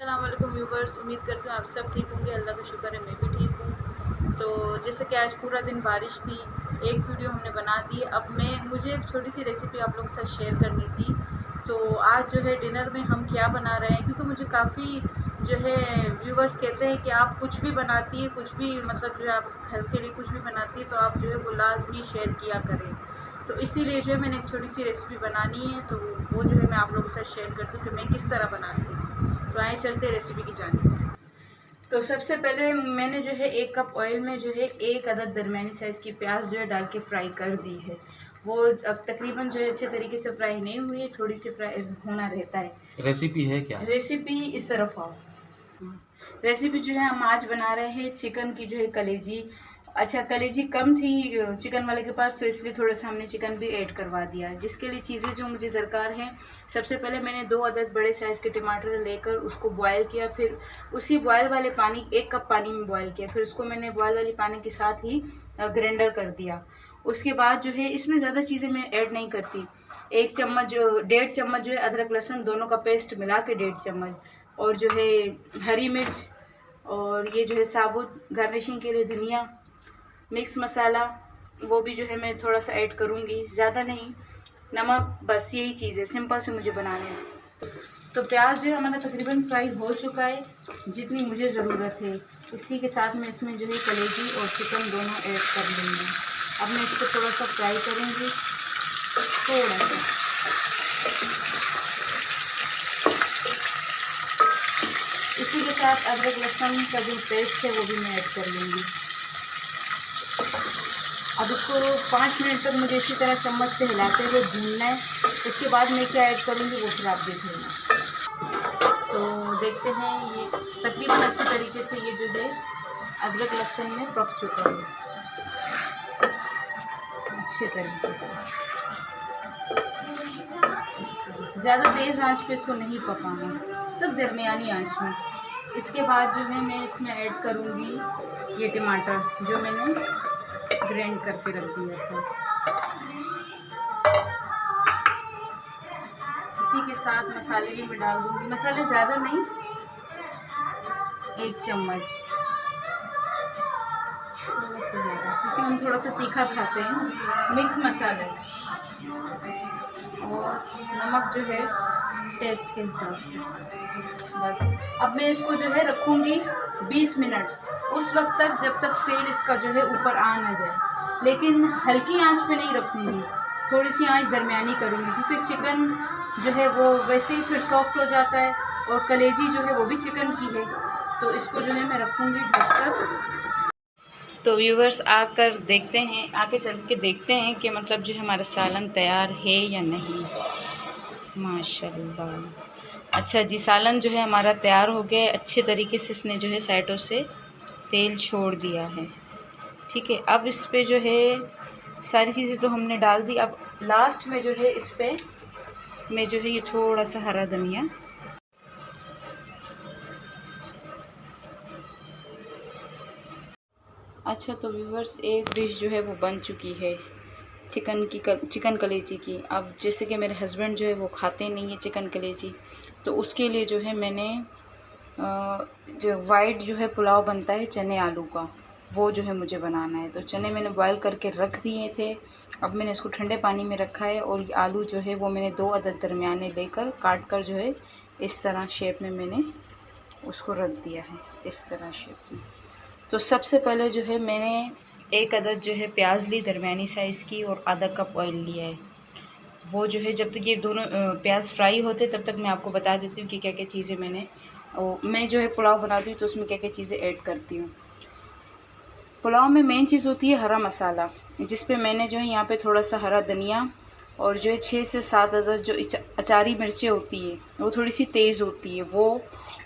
अस्सलामुअलैकुम व्यूवर्स, उम्मीद करती हूँ आप सब ठीक होंगे। अल्लाह का शुक्र है मैं भी ठीक हूँ। तो जैसे कि आज पूरा दिन बारिश थी, एक वीडियो हमने बना दी। अब मुझे एक छोटी सी रेसिपी आप लोगों के साथ शेयर करनी थी। तो आज जो है डिनर में हम क्या बना रहे हैं, क्योंकि मुझे काफ़ी जो है व्यूवर्स कहते हैं कि आप कुछ भी बनाती है, कुछ भी मतलब जो है आप घर के लिए कुछ भी बनाती है तो आप जो है वो लाजमी शेयर किया करें। तो इसीलिए जो है मैंने एक छोटी सी रेसिपी बनानी है, तो वो जो है मैं आप लोगों के साथ शेयर करती हूँ कि मैं किस तरह बनाती हूँ। तो आए चलते रेसिपी की जानिब। तो सबसे पहले मैंने जो है 1 कप ऑयल में जो है 1 अदद दरमियानी साइज़ की प्याज जो है डाल के फ्राई कर दी है। वो अब तकरीबन जो है अच्छे तरीके से फ्राई नहीं हुई है, थोड़ी सी फ्राई होना रहता है। रेसिपी है क्या? रेसिपी इस तरफ आओ। रेसिपी जो है हम आज बना रहे हैं चिकन की जो है कलेजी। अच्छा, कलेजी कम थी चिकन वाले के पास, तो इसलिए थोड़ा सा हमने चिकन भी ऐड करवा दिया। जिसके लिए चीज़ें जो मुझे दरकार हैं, सबसे पहले मैंने 2 अदद बड़े साइज़ के टमाटर लेकर उसको बॉयल किया। फिर उसी बॉयल वाले पानी 1 कप पानी में बॉयल किया, फिर उसको मैंने बॉयल वाले पानी के साथ ही ग्राइंडर कर दिया। उसके बाद जो है इसमें ज़्यादा चीज़ें मैं ऐड नहीं करती। 1 चम्मच जो 1.5 चम्मच जो है अदरक लहसुन दोनों का पेस्ट मिला के 1.5 चम्मच, और जो है हरी मिर्च, और ये जो है साबुत गार्निशिंग के लिए धनिया, मिक्स मसाला वो भी जो है मैं थोड़ा सा ऐड करूँगी, ज़्यादा नहीं, नमक, बस यही चीज़ है, सिंपल से मुझे बनाने हैं। तो प्याज जो है हमारा तकरीबन फ्राई हो चुका है जितनी मुझे ज़रूरत है। इसी के साथ मैं इसमें जो है कलेजी और चिकन दोनों ऐड कर लूँगी। अब मैं इसको थोड़ा सा फ्राई करूँगी, थोड़ा सा। इसी के साथ अदरक लहसुन का जो पेस्ट है वो भी मैं ऐड कर लूँगी। अब इसको 5 मिनट तक मुझे इसी तरह चम्मच से हिलाते हुए भूनना है। उसके बाद मैं क्या ऐड करूँगी वो फिर आप देख लेना। तो देखते हैं, ये तकरीबन अच्छे तरीके से ये जो है अदरक लहसुन में पक चुका है अच्छे तरीके से। ज़्यादा तेज़ आंच पे इसको नहीं पकाना, तब दरमियानी आंच में। इसके बाद जो है मैं इसमें ऐड करूँगी ये टमाटर जो मैंने ग्राइंड करके रख दिया था। इसी के साथ मसाले भी मैं डाल दूँगी, मसाले ज़्यादा नहीं, 1 चम्मच, थोड़ा सा ज़्यादा क्योंकि हम थोड़ा सा तीखा खाते हैं। मिक्स मसाले और नमक जो है टेस्ट के हिसाब से, बस। अब मैं इसको जो है रखूँगी 20 मिनट, उस वक्त तक जब तक तेल इसका जो है ऊपर आ ना जाए। लेकिन हल्की आंच पे नहीं रखूँगी, थोड़ी सी आंच दरमियानी करूँगी, क्योंकि चिकन जो है वो वैसे ही फिर सॉफ्ट हो जाता है और कलेजी जो है वो भी चिकन की है। तो इसको जो है मैं रखूँगी ढककर। तो व्यूवर्स आकर देखते हैं, आके चल के देखते हैं कि मतलब जो है हमारा सालन तैयार है या नहीं। माशाल्लाह। अच्छा जी, सालन जो है हमारा तैयार हो गया है अच्छे तरीके से। इसने जो है साइडों से तेल छोड़ दिया है, ठीक है। अब इस पे जो है सारी चीज़ें तो हमने डाल दी। अब लास्ट में जो है इस पे मैं जो है ये थोड़ा सा हरा धनिया, अच्छा तो व्यूवर्स एक डिश जो है वो बन चुकी है चिकन कलेजी की। अब जैसे कि मेरे हस्बैंड जो है वो खाते नहीं है चिकन कलेजी, तो उसके लिए जो है मैंने जो वाइट जो है पुलाव बनता है चने आलू का, वो जो है मुझे बनाना है। तो चने मैंने बॉयल करके रख दिए थे, अब मैंने इसको ठंडे पानी में रखा है। और ये आलू जो है वो मैंने 2 अदद दरमियाने लेकर काट कर जो है इस तरह शेप में मैंने उसको रख दिया है, इस तरह शेप में। तो सबसे पहले जो है मैंने 1 अदद जो है प्याज ली दरमियानी साइज़ की, और आधा कप ऑयल लिया है। वो जो है जब तक ये दोनों प्याज फ्राई होते तब तक मैं आपको बता देती हूँ कि क्या क्या चीज़ें मैं जो है पुलाव बनाती हूँ तो उसमें क्या क्या चीज़ें ऐड करती हूँ। पुलाव में मेन चीज़ होती है हरा मसाला, जिस पे मैंने जो है यहाँ पे थोड़ा सा हरा धनिया, और जो है 6 से 7 अदद जो अचारी मिर्चें होती है वो थोड़ी सी तेज़ होती है वो,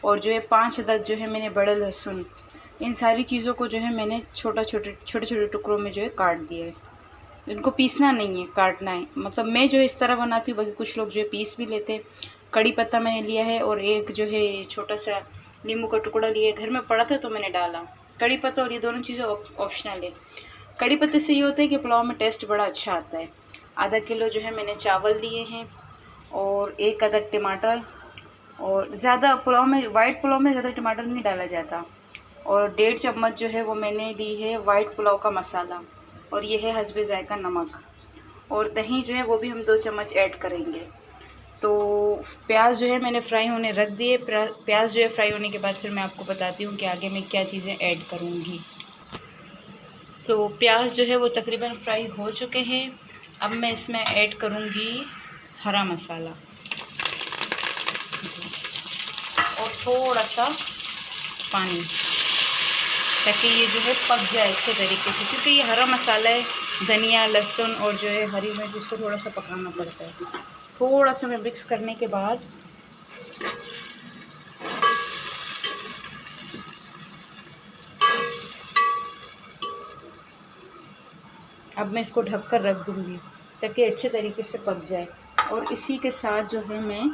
और जो है 5 अदद जो है मैंने बड़े लहसुन। इन सारी चीज़ों को जो है मैंने छोटे छोटे टुकड़ों में जो है काट दिया है। इनको पीसना नहीं है, काटना है। मतलब मैं जो है इस तरह बनाती हूँ, बाकी कुछ लोग जो है पीस भी लेते हैं। कड़ी पत्ता मैंने लिया है, और एक जो है छोटा सा नींबू का टुकड़ा लिया है, घर में पड़ा था तो मैंने डाला। कड़ी पत्ता और ये दोनों चीज़ें ऑप्शनल है। कड़ी पत्ते से ये होता है कि पुलाव में टेस्ट बड़ा अच्छा आता है। आधा किलो जो है मैंने चावल लिए हैं, और 1 अदद टमाटर, और ज़्यादा पुलाव में, वाइट पुलाव में ज़्यादा टमाटर नहीं डाला जाता। और 1.5 चम्मच जो है वो मैंने दी है वाइट पुलाव का मसाला, और ये है हस्बे ज़ायका नमक। और दही जो है वो भी हम 2 चम्मच ऐड करेंगे। तो प्याज जो है मैंने फ्राई होने रख दिए। प्याज जो है फ्राई होने के बाद फिर मैं आपको बताती हूँ कि आगे मैं क्या चीज़ें ऐड करूँगी। तो प्याज जो है वो तकरीबन फ्राई हो चुके हैं। अब मैं इसमें ऐड करूँगी हरा मसाला और थोड़ा सा पानी, ताकि ये जो है पक जाए अच्छे तरीके से, क्योंकि ये हरा मसाला है, धनिया लहसुन और जो है हरी मिर्च, इसको थोड़ा सा पकाना पड़ता है। थोड़ा सा मैं मिक्स करने के बाद अब मैं इसको ढककर रख दूँगी ताकि अच्छे तरीके से पक जाए। और इसी के साथ जो है मैं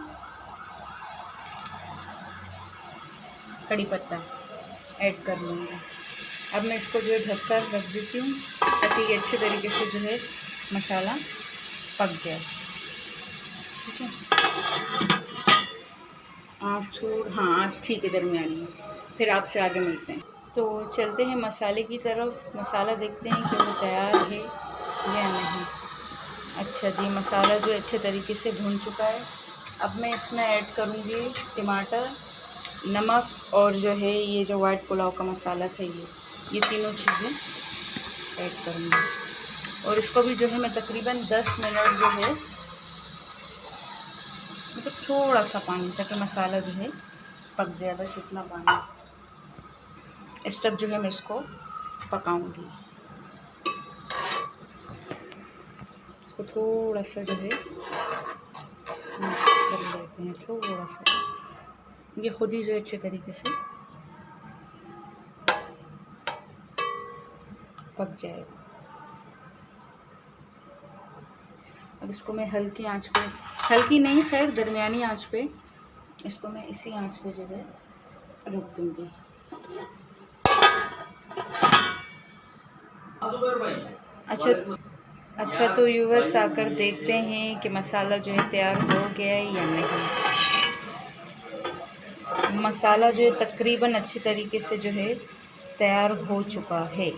कड़ी पत्ता ऐड कर लूँगी। अब मैं इसको जो है ढककर रख देती हूँ ताकि ये अच्छे तरीके से जो है मसाला पक जाए। ठीक है, आँच ठीक है, दरमियानी है। फिर आपसे आगे मिलते हैं। तो चलते हैं मसाले की तरफ। मसाला देखते हैं कि वो तैयार है या नहीं। अच्छा जी, मसाला जो अच्छे तरीके से भून चुका है। अब मैं इसमें ऐड करूँगी टमाटर, नमक और जो है ये जो वाइट पुलाव का मसाला था ये तीनों चीज़ें ऐड करूँगी। और इसको भी जो है मैं तकरीबन 10 मिनट जो है, मतलब थोड़ा सा पानी ताकि मसाला जो है पक जाए, बस इतना पानी। इस तक जो है मैं इसको पकाऊंगी। इसको थोड़ा सा जो है मिक्स कर लेते हैं, थोड़ा सा, ये खुद ही जो अच्छे तरीके से पक जाएगा। अब इसको मैं हल्की आंच पे, हल्की नहीं खैर दरमियानी आंच पे, इसको मैं इसी आंच पे जो है रख दूँगी। अच्छा तो व्यूअर्स आकर देखते हैं कि मसाला जो है तैयार हो गया है या नहीं। मसाला जो है तकरीबन अच्छे तरीके से जो है तैयार हो चुका है।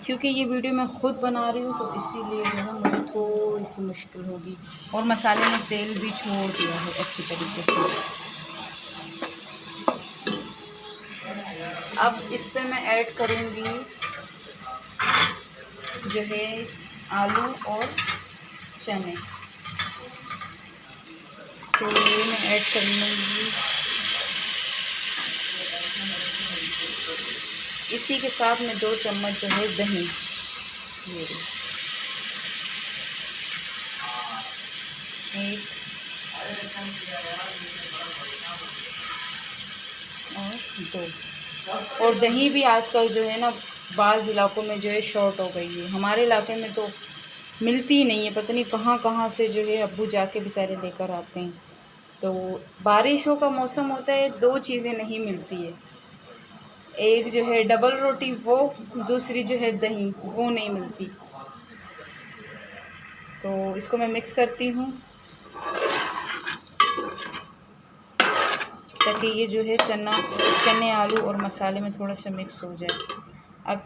क्योंकि ये वीडियो मैं ख़ुद बना रही हूँ तो इसीलिए जो है मुझे थोड़ी सी मुश्किल होगी। और मसाले ने तेल भी छोड़ दिया है अच्छी तरीके से। अब इस पर मैं ऐड करूँगी जो है आलू और चने, तो ये मैं ऐड कर लूँगी। इसी के साथ में 2 चम्मच जो है दही, ये एक और 2। और दही भी आजकल जो है ना बाज़ इलाकों में जो है शॉर्ट हो गई है। हमारे इलाके में तो मिलती ही नहीं है, पता नहीं कहाँ कहाँ से जो है अब्बू जाके बेचारे लेकर आते हैं। तो बारिशों का मौसम होता है, 2 चीज़ें नहीं मिलती है, एक जो है डबल रोटी वो, दूसरी जो है दही वो नहीं मिलती। तो इसको मैं मिक्स करती हूँ ताकि ये जो है चने आलू और मसाले में थोड़ा सा मिक्स हो जाए। अब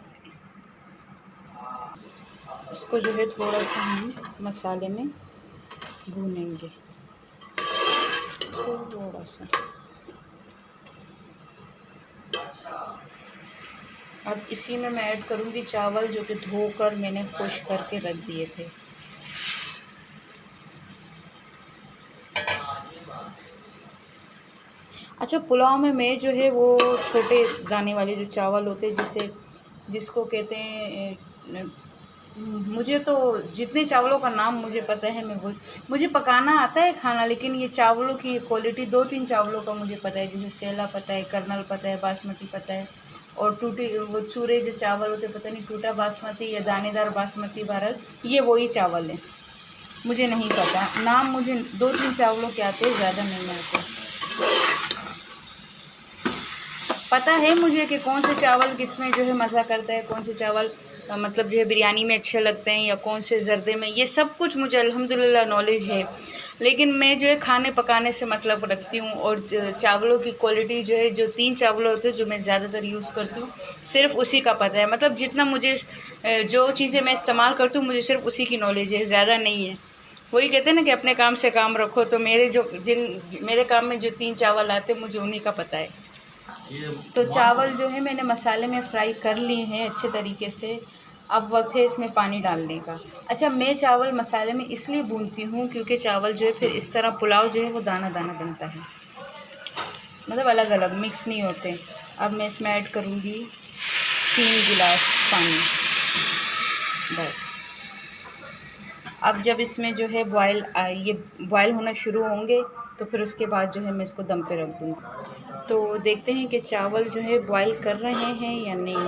इसको जो है थोड़ा सा हम मसाले में भूनेंगे, थोड़ा सा। अब इसी में मैं ऐड करूँगी चावल जो कि धोकर मैंने खुश करके रख दिए थे। अच्छा, पुलाव में मैं जो है वो छोटे दाने वाले जो चावल होते हैं जिसको कहते हैं, मुझे तो जितने चावलों का नाम मुझे पता है मैं मुझे पकाना आता है खाना, लेकिन ये चावलों की क्वालिटी 2-3 चावलों का मुझे पता है, जैसे सेला पता है, कर्नल पता है, बासमती पता है, और टूटी वो चूरे जो चावल होते पता नहीं टूटा बासमती या दानेदार बासमती भारत, ये वही चावल है। मुझे नहीं पता नाम, मुझे 2-3 चावलों के आते हैं, ज़्यादा नहीं आते। पता है मुझे कि कौन से चावल किस में जो है मज़ा करता है, कौन से चावल मतलब जो है बिरयानी में अच्छे लगते हैं या कौन से ज़र्दे में, ये सब कुछ मुझे अल्हम्दुलिल्लाह नॉलेज है। लेकिन मैं जो है खाने पकाने से मतलब रखती हूँ। और चावलों की क्वालिटी जो है, जो 3 चावल होते हैं जो मैं ज़्यादातर यूज़ करती हूँ, सिर्फ़ उसी का पता है। मतलब जितना मुझे जो चीज़ें मैं इस्तेमाल करती हूँ मुझे सिर्फ़ उसी की नॉलेज है, ज़्यादा नहीं है। वही कहते हैं ना कि अपने काम से काम रखो, तो मेरे काम में जो 3 चावल आते हैं मुझे उन्हीं का पता है। तो चावल जो है मैंने मसाले में फ्राई कर लिए हैं अच्छे तरीके से। अब वक्त है इसमें पानी डालने का। अच्छा, मैं चावल मसाले में इसलिए भूनती हूँ क्योंकि चावल जो है फिर इस तरह पुलाव जो है वो दाना दाना बनता है, मतलब अलग अलग मिक्स नहीं होते। अब मैं इसमें ऐड करूँगी 3 गिलास पानी, बस। अब जब इसमें जो है ये बॉयल होना शुरू होंगे तो फिर उसके बाद जो है मैं इसको दम पे रख दूँगी। तो देखते हैं कि चावल जो है बॉयल कर रहे हैं या नहीं।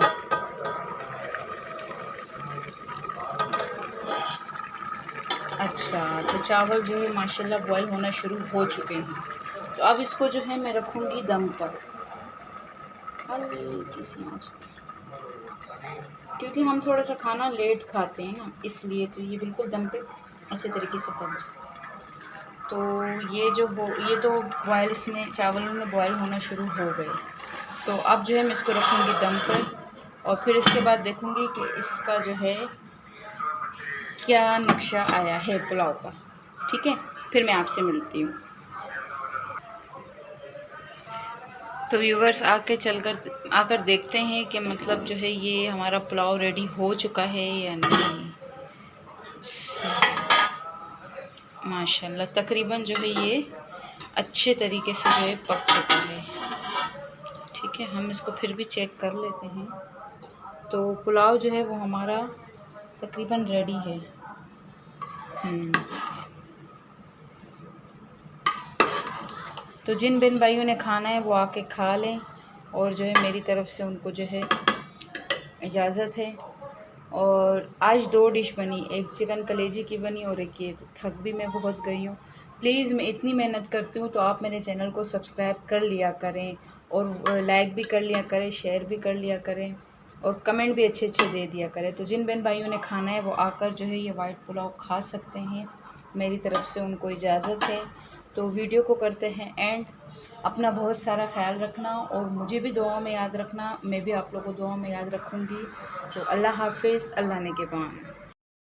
अच्छा, तो चावल जो है माशाल्लाह बॉयल होना शुरू हो चुके हैं। तो अब इसको जो है मैं रखूँगी दम पर, हल्की सी आँच पे, क्योंकि हम थोड़ा सा खाना लेट खाते हैं ना, इसलिए। तो ये बिल्कुल दम पे अच्छे तरीके से पक जाए। तो ये तो बॉयल इसमें चावलों में बॉयल होना शुरू हो गए। तो अब जो है मैं इसको रखूँगी दम पर और फिर इसके बाद देखूँगी कि इसका जो है क्या नक्शा आया है पुलाव का। ठीक है, फिर मैं आपसे मिलती हूँ। तो व्यूवर्स आकर देखते हैं कि मतलब जो है ये हमारा पुलाव रेडी हो चुका है या नहीं। माशाल्लाह तकरीबन जो है ये अच्छे तरीके से जो है पक चुका है। ठीक है, हम इसको फिर भी चेक कर लेते हैं। तो पुलाव जो है वो हमारा तकरीबन रेडी है। तो जिन बहन भाइयों ने खाना है वो आके खा लें, और जो है मेरी तरफ़ से उनको जो है इजाज़त है। और आज 2 डिश बनी, एक चिकन कलेजी की बनी और एक ये। तो थक भी मैं बहुत गई हूँ। प्लीज़, मैं इतनी मेहनत करती हूँ तो आप मेरे चैनल को सब्सक्राइब कर लिया करें, और लाइक भी कर लिया करें, शेयर भी कर लिया करें, और कमेंट भी अच्छे अच्छे दे दिया करें। तो जिन बहन भाइयों ने खाना है वो आकर जो है ये वाइट पुलाव खा सकते हैं, मेरी तरफ़ से उनको इजाज़त है। तो वीडियो को करते हैं एंड। अपना बहुत सारा ख्याल रखना और मुझे भी दुआ में याद रखना, मैं भी आप लोगों को दुआ में याद रखूँगी। तो अल्लाह हाफ़िज़, अल्लाह निगहबान।